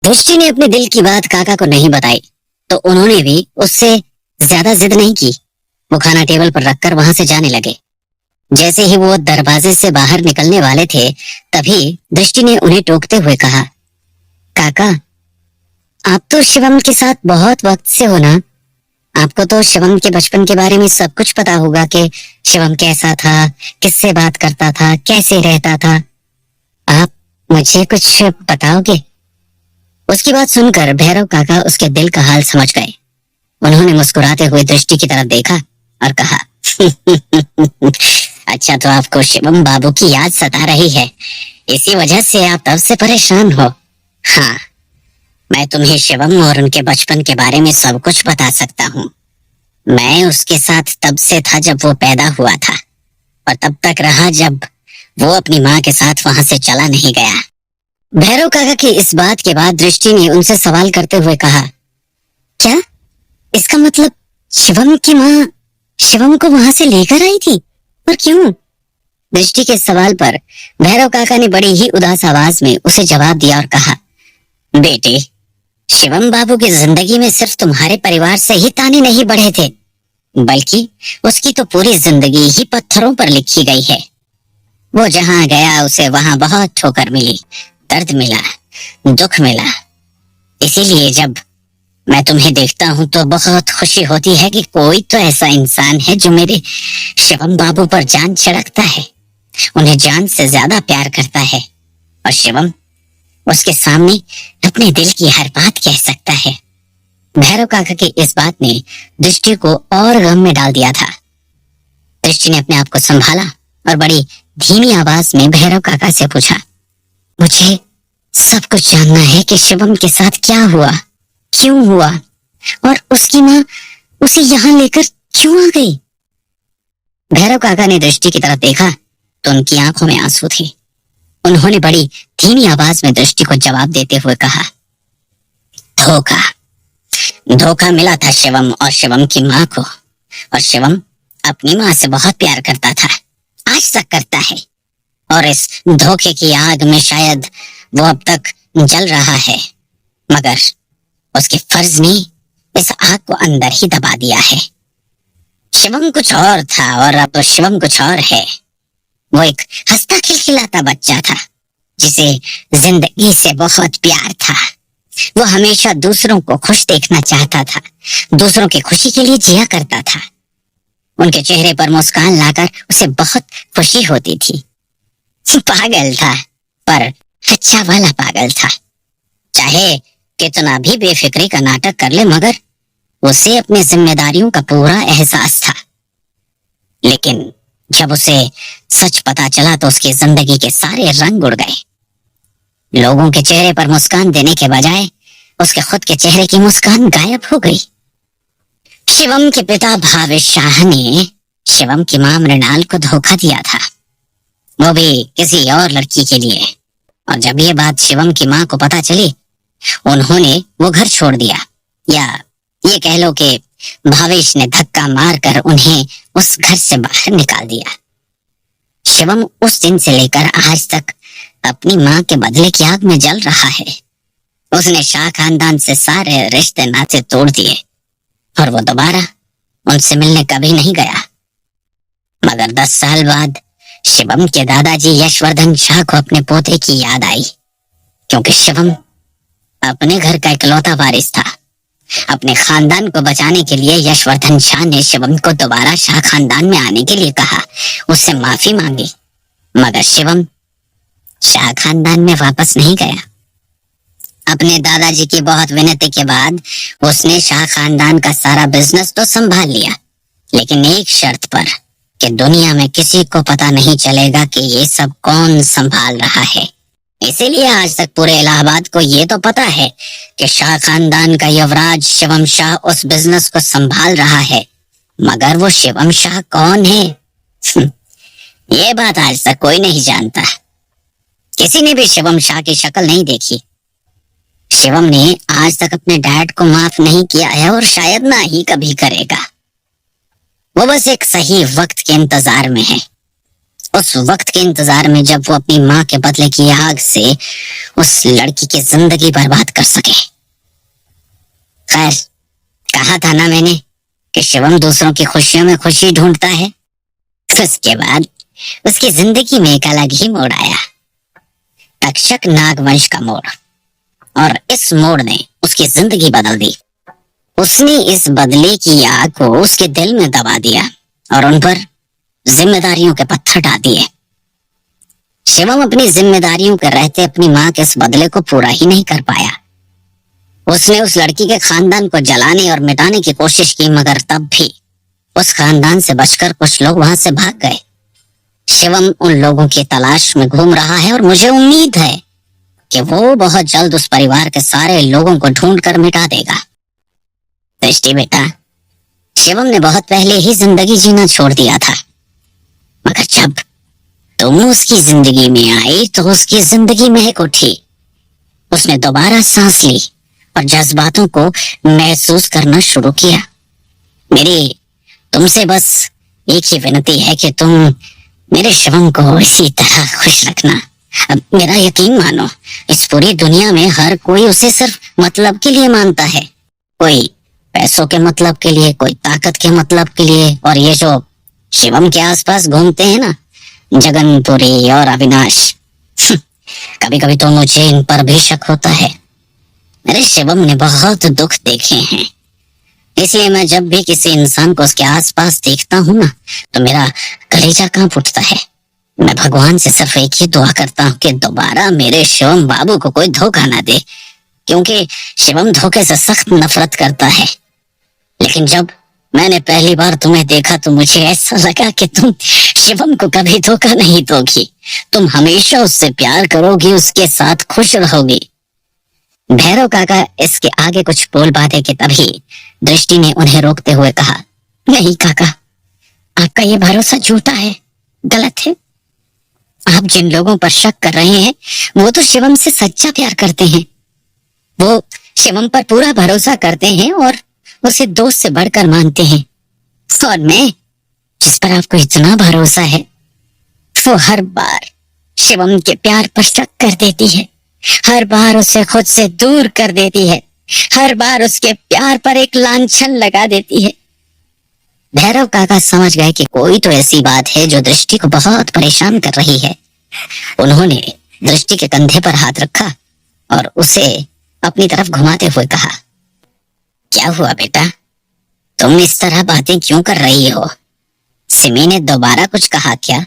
दृष्टि ने अपने दिल की बात काका को नहीं बताई, तो उन्होंने भी उससे ज्यादा जिद नहीं की। वो खाना टेबल पर रखकर वहां से जाने लगे। जैसे ही वो दरवाजे से बाहर निकलने वाले थे, तभी दृष्टि ने उन्हें टोकते हुए कहा, काका, आप तो शिवम के साथ बहुत वक्त से हो ना? आपको तो शिवम के बचपन के बारे में सब कुछ पता होगा कि शिवम कैसा था, किससे बात करता था, कैसे रहता था। आप मुझे कुछ बताओगे? उसकी बात सुनकर भैरव काका उसके दिल का हाल समझ गए। उन्होंने मुस्कुराते हुए दृष्टि की तरफ देखा और कहा, अच्छा, तो आपको शिवम बाबू की याद सता रही है, इसी वजह से आप तब से परेशान हो। हाँ, मैं तुम्हें शिवम और उनके बचपन के बारे में सब कुछ बता सकता हूँ। मैं उसके साथ तब से था जब वो पैदा हुआ था, और तब तक रहा जब वो अपनी माँ के साथ वहां से चला नहीं गया। भैरव काका की इस बात के बाद दृष्टि ने उनसे सवाल करते हुए कहा, क्या? इसका मतलब शिवम की माँ शिवम को वहां से लेकर आई थी? और क्यों? दृष्टि के सवाल पर भैरव काका ने बड़ी ही उदास आवाज में उसे जवाब दिया और कहा, बेटे, शिवम बाबू की जिंदगी में सिर्फ तुम्हारे परिवार से ही ताने नहीं बढ़े थे, बल्कि उसकी तो पूरी जिंदगी ही पत्थरों पर लिखी गई है। वो जहां गया उसे वहां बहुत ठोकर मिली, दर्द मिला, दुख मिला। इसीलिए जब मैं तुम्हें देखता हूँ तो बहुत खुशी होती है कि कोई तो ऐसा इंसान है जो मेरे शिवम बाबू पर जान छिड़कता है, उन्हें जान से ज्यादा प्यार करता है, और शिवम उसके सामने अपने दिल की हर बात कह सकता है। भैरव काका की इस बात ने दृष्टि को और गम में डाल दिया था। दृष्टि ने अपने आप को संभाला और बड़ी धीमी आवाज में भैरव काका से पूछा, मुझे सब कुछ जानना है कि शिवम के साथ क्या हुआ, क्यों हुआ, और उसकी माँ उसे यहाँ लेकर क्यों आ गई? भैरव काका ने दृष्टि की तरफ देखा तो उनकी आंखों में आंसू थे। उन्होंने बड़ी धीमी आवाज में दृष्टि को जवाब देते हुए कहा, धोखा धोखा मिला था शिवम और शिवम की माँ को, और शिवम अपनी माँ से बहुत प्यार करता था, आज तक करता है, और इस धोखे की आग में शायद वो अब तक जल रहा है, मगर उसके फर्ज ने इस आग को अंदर ही दबा दिया है। शिवम कुछ और था और अब तो शिवम कुछ और है। वो एक हंसता खिलखिलाता बच्चा था जिसे जिंदगी से बहुत प्यार था। वो हमेशा दूसरों को खुश देखना चाहता था, दूसरों की खुशी के लिए जिया करता था। उनके चेहरे पर मुस्कान लाकर उसे बहुत खुशी होती थी। पागल था, पर अच्छा वाला पागल था। चाहे कितना भी बेफिक्री का नाटक कर ले, मगर उसे अपनी जिम्मेदारियों का पूरा एहसास था। लेकिन जब उसे सच पता चला तो उसकी जिंदगी के सारे रंग उड़ गए। लोगों के चेहरे पर मुस्कान देने के बजाय उसके खुद के चेहरे की मुस्कान गायब हो गई। शिवम के पिता भावेश शाह ने शिवम की मां मृणाल को धोखा दिया था, वो भी किसी और लड़की के लिए। और जब ये बात शिवम की मां को पता चली, उन्होंने वो घर छोड़ दिया, या ये कह लो कि भावेश ने धक्का मारकर उन्हें उस घर से बाहर निकाल दिया। शिवम उस दिन से लेकर आज तक अपनी मां के बदले की आग में जल रहा है। उसने शाह खानदान से सारे रिश्ते नाते तोड़ दिए और वो दोबारा उनसे मिलने कभी नहीं गया। मगर 10 साल बाद शिवम के दादाजी यशवर्धन शाह को अपने पोते की याद आई, क्योंकि शिवम अपने घर का इकलौता वारिस था। अपने खानदान को बचाने के लिए यशवर्धन शाह ने शिवम को दोबारा शाह खानदान में आने के लिए कहा, उससे माफी मांगी, मगर शिवम शाह खानदान में वापस नहीं गया। अपने दादाजी की बहुत विनती के बाद उसने शाह खानदान का सारा बिजनेस तो संभाल लिया, लेकिन एक शर्त पर कि दुनिया में किसी को पता नहीं चलेगा कि ये सब कौन संभाल रहा है। इसीलिए आज तक पूरे इलाहाबाद को ये तो पता है कि शाह खानदान का युवराज शिवम शाह उस बिजनेस को संभाल रहा है, मगर वो शिवम शाह कौन है ये बात आज तक कोई नहीं जानता। किसी ने भी शिवम शाह की शक्ल नहीं देखी। शिवम ने आज तक अपने डैड को माफ नहीं किया है और शायद ना ही कभी करेगा। वो बस एक सही वक्त के इंतजार में है। उस वक्त के इंतजार में जब वो अपनी माँ के बदले की आग से उस लड़की की जिंदगी बर्बाद कर सके। खैर, कहा था ना मैंने कि शिवम दूसरों की खुशियों में खुशी ढूंढता है। उसके बाद उसकी जिंदगी में एक अलग ही मोड़ आया, तक्षक नागवंश का मोड़। और इस मोड़ ने उसकी जिंदगी बदल दी। उसने इस बदले की आग को उसके दिल में दबा दिया और उन पर जिम्मेदारियों के पत्थर डाल दिए। शिवम अपनी जिम्मेदारियों के रहते अपनी माँ के इस बदले को पूरा ही नहीं कर पाया। उसने उस लड़की के खानदान को जलाने और मिटाने की कोशिश की, मगर तब भी उस खानदान से बचकर कुछ लोग वहां से भाग गए। शिवम उन लोगों की तलाश में घूम रहा है और मुझे उम्मीद है कि वो बहुत जल्द उस परिवार के सारे लोगों को ढूंढ कर मिटा देगा। दृष्टि बेटा, शिवम ने बहुत पहले ही जिंदगी जीना छोड़ दिया था, मगर जब तुम उसकी जिंदगी में आई तो उसकी जिंदगी महक उठी। उसने दोबारा सांस ली और जज्बातों को महसूस करना शुरू किया। मेरी तुमसे बस एक ही विनती है कि तुम मेरे शिवम को इसी तरह खुश रखना। अब मेरा यकीन मानो, इस पूरी दुनिया में हर कोई उसे सिर्फ मतलब के लिए मानता है। कोई पैसों के मतलब के लिए, कोई ताकत के मतलब के लिए। और ये जो शिवम के आसपास घूमते हैं ना, जगनपुरी और अविनाश, कभी कभी तो मुझे इन पर भी शक होता है। मेरे शिवम ने बहुत दुख देखे हैं, इसलिए मैं जब भी किसी इंसान को उसके आसपास देखता हूँ ना, तो मेरा कलेजा कांप उठता है। मैं भगवान से सिर्फ एक ही दुआ करता हूँ कि दोबारा मेरे शिवम बाबू को कोई धोखा ना दे, क्योंकि शिवम धोखे से सख्त नफरत करता है। लेकिन जब मैंने पहली बार तुम्हें देखा तो मुझे ऐसा लगा कि तुम शिवम को कभी धोखा नहीं दोगी। तुम हमेशा उससे प्यार करोगी, उसके साथ खुश रहोगी। भैरव काका इसके आगे कुछ बोल पाते कि तभी दृष्टि ने उन्हें रोकते हुए कहा, नहीं काका, आपका ये भरोसा झूठा है, गलत है। आप जिन लोगों पर शक कर रहे हैं वो तो शिवम से सच्चा प्यार करते हैं। वो शिवम पर पूरा भरोसा करते हैं और उसे दोस्त से बढ़कर मानते हैं। और मैं, जिस पर आपको इतना भरोसा है, वो हर बार शिवम के प्यार पर शक कर देती है, हर बार उसे खुद से दूर कर देती है, हर बार उसके प्यार पर एक लांछन लगा देती है। भैरव काका समझ गए कि कोई तो ऐसी बात है जो दृष्टि को बहुत परेशान कर रही है। उन्होंने दृष्टि के कंधे पर हाथ रखा और उसे अपनी तरफ घुमाते हुए कहा, क्या हुआ बेटा, तुम इस तरह बातें क्यों कर रही हो? सिमी ने दोबारा कुछ कहा क्या?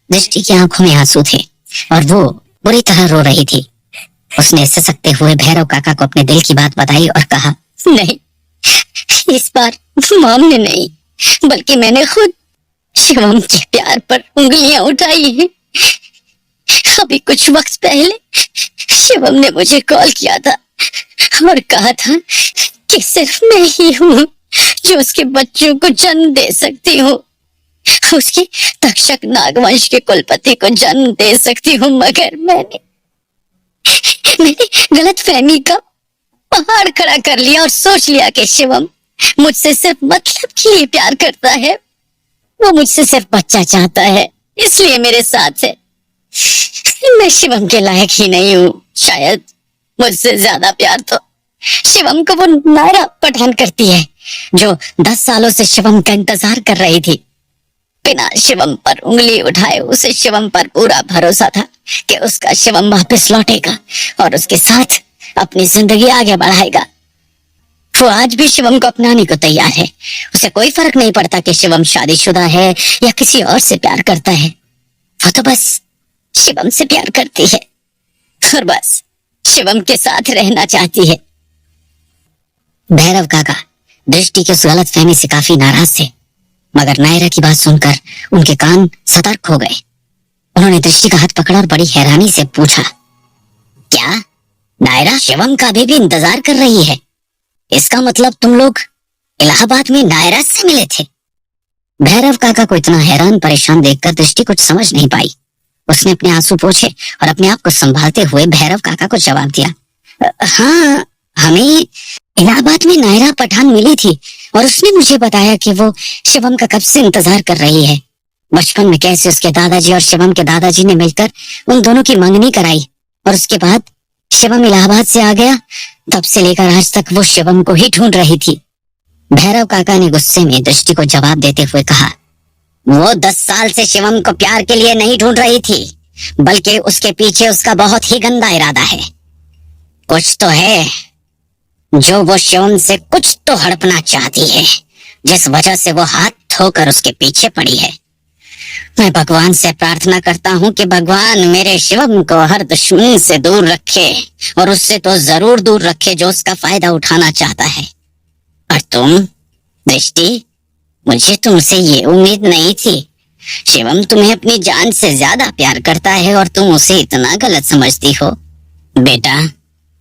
दृष्टि की आंखों में आंसू थे और वो बुरी तरह रो रही थी। उसने सिसकते हुए भैरव काका को अपने दिल की बात बताई और कहा, नहीं, इस बार मॉम ने नहीं, बल्कि मैंने खुद शिवम के प्यार पर उंगलियां उठाई हैं। अभी कुछ वक्त पहले शिवम ने मुझे कॉल किया था और कहा था कि सिर्फ मैं ही हूँ जो उसके बच्चों को जन्म दे सकती हूँ, उसके तक्षक नागवंश के कुलपति को जन्म दे सकती हूँ। मगर मैंने गलत फहमी का पहाड़ खड़ा कर लिया और सोच लिया कि शिवम मुझसे सिर्फ मतलब के लिए प्यार करता है, वो मुझसे सिर्फ बच्चा चाहता है, इसलिए मेरे साथ है। मैं शिवम के लायक ही नहीं हूँ। शायद मुझसे ज्यादा प्यार तो शिवम को वो नायरा पठान करती है जो 10 सालों से शिवम का इंतजार कर रही थी। बिना शिवम पर उंगली उठाए उसे शिवम पर पूरा भरोसा था कि उसका शिवम वापस लौटेगा और उसके साथ अपनी जिंदगी आगे बढ़ाएगा। वो आज भी शिवम को अपनाने को तैयार है। उसे कोई फर्क नहीं पड़ता कि शिवम शादीशुदा है या किसी और से प्यार करता है। वो तो बस शिवम से प्यार करती है और बस शिवम के साथ रहना चाहती है। भैरव काका दृष्टि की उस गलत फहमी से काफी नाराज थे, मगर नायरा की बात सुनकर उनके कान सतर्क हो गए। उन्होंने दृष्टि का हाथ पकड़ा और बड़ी हैरानी से पूछा, क्या नायरा शिवम का अभी भी इंतजार कर रही है? इसका मतलब तुम लोग इलाहाबाद में नायरा से मिले थे? भैरव काका को इतना हैरान परेशान देखकर दृष्टि कुछ समझ नहीं पाई। उसने अपने आंसू पोंछे और अपने आप को संभालते हुए भैरव काका को जवाब दिया, हाँ, हमें इलाहाबाद में नायरा पठान मिली थी और उसने मुझे बताया कि वो शिवम का कब से इंतजार कर रही है। बचपन में कैसे उसके दादाजी और शिवम के दादाजी ने मिलकर उन दोनों की मंगनी कराई और उसके बाद शिवम इलाहाबाद से आ गया। तब से लेकर आज तक वो शिवम को ही ढूंढ रही थी। भैरव काका ने गुस्से में दृष्टि को जवाब देते हुए कहा, वो 10 साल से शिवम को प्यार के लिए नहीं ढूंढ रही थी, बल्कि उसके पीछे उसका बहुत ही गंदा इरादा है। कुछ तो है जो वो शिवम से कुछ तो हड़पना चाहती है, जिस वजह से वो हाथ धोकर उसके पीछे पड़ी है। मैं भगवान से प्रार्थना करता हूँ कि भगवान मेरे शिवम को हर दुश्मन से दूर रखे, और उससे तो जरूर दूर रखे जो उसका फायदा उठाना चाहता है। और तुम दृष्टि, मुझे तुमसे ये उम्मीद नहीं थी। शिवम तुम्हें अपनी जान से ज्यादा प्यार करता है और तुम उसे इतना गलत समझती हो। बेटा,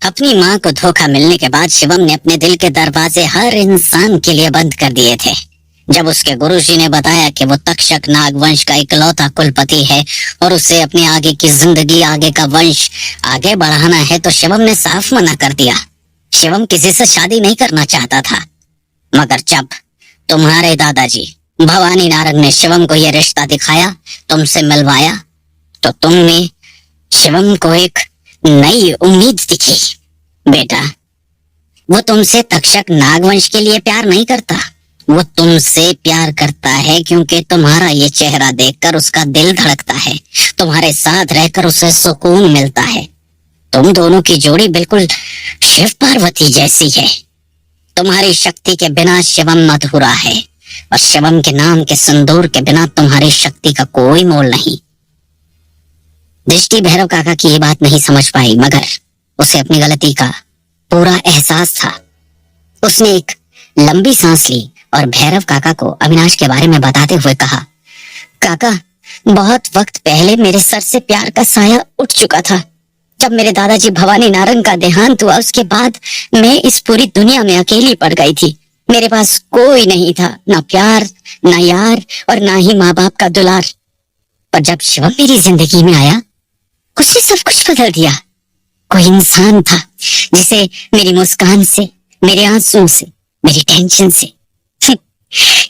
अपनी माँ को धोखा मिलने के बाद शिवम ने अपने दिल के दरवाजे हर इंसान के लिए बंद कर दिए थे। जब उसके गुरुजी ने बताया कि वो तक्षक नागवंश का इकलौता कुलपति है और उसे अपने आगे की जिंदगी, आगे का वंश आगे बढ़ाना है, तो शिवम ने साफ मना कर दिया। शिवम किसी से शादी नहीं करना चाहता था। मगर जब तुम्हारे दादाजी भवानी नारंग ने शिवम को यह रिश्ता दिखाया, तुमसे मिलवाया, तो तुमने शिवम को एक नई उम्मीद दिखी। बेटा, वो तुमसे तक्षक नागवंश के लिए प्यार नहीं करता, वो तुमसे प्यार करता है क्योंकि तुम्हारा ये चेहरा देखकर उसका दिल धड़कता है, तुम्हारे साथ रहकर उसे सुकून मिलता है। तुम दोनों की जोड़ी बिल्कुल शिव पार्वती जैसी है। तुम्हारी शक्ति के बिना शिवम अधूरा है, और शिवम के नाम के सिंदूर के बिना तुम्हारी शक्ति का कोई मोल नहीं। दृष्टि भैरव काका की ये बात नहीं समझ पाई, मगर उसे अपनी गलती का पूरा एहसास था। उसने एक लंबी सांस ली और भैरव काका को अविनाश के बारे में बताते हुए कहा, काका, बहुत वक्त पहले मेरे सर से प्यार का साया उठ चुका था। जब मेरे दादाजी भवानी नारंग का देहांत हुआ, उसके बाद मैं इस पूरी दुनिया में अकेली पड़ गई थी। मेरे पास कोई नहीं था, ना प्यार, ना यार, और ना ही माँ बाप का दुलार। पर जब शिवम मेरी जिंदगी में आया, उसने सब कुछ बदल दिया। कोई इंसान था जिसे मेरी मुस्कान से, मेरे आंसुओं से, मेरी टेंशन से,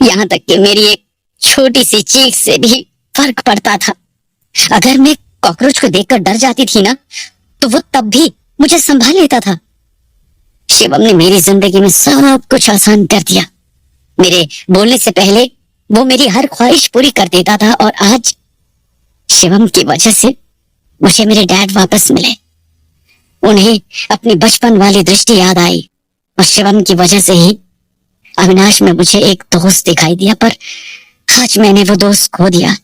यहाँ तक कि मेरी एक छोटी सी चीख से भी फर्क पड़ता था। अगर मैं कॉकरोच को देखकर डर जाती थी ना, तो वो तब भी मुझे संभाल लेता था। शिवम ने मेरी जिंदगी में सब कुछ आसान कर दिया। मेरे बोलने से पहले वो मेरी हर ख्वाहिश पूरी कर देता था, और आज शिवम की वजह से मुझे मेरे डैड वापस मिले। उन्हें अपनी बचपन वाली दृष्टि याद आई, और शिवम की वजह से ही अविनाश में मुझे एक दोस्त दिखाई दिया। पर आज मैंने वो दोस्त खो दिया।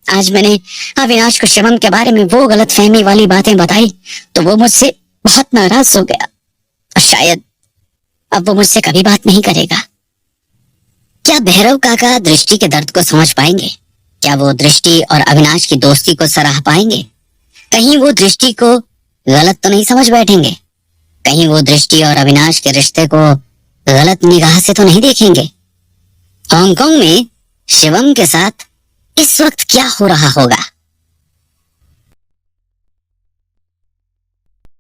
आज मैंने अविनाश को शिवम के बारे में वो गलत फहमी वाली बातें बताई, तो वो मुझसे बहुत नाराज हो गया, और शायद अब वो मुझसे कभी बात नहीं करेगा। क्या भैरव काका दृष्टि के दर्द को समझ पाएंगे? क्या वो दृष्टि और अविनाश की दोस्ती को सराह पाएंगे? कहीं वो दृष्टि को गलत तो नहीं समझ बैठेंगे? कहीं वो दृष्टि और अविनाश के रिश्ते को गलत निगाह से तो नहीं देखेंगे? हांगकांग में शिवम के साथ इस वक्त क्या हो रहा होगा?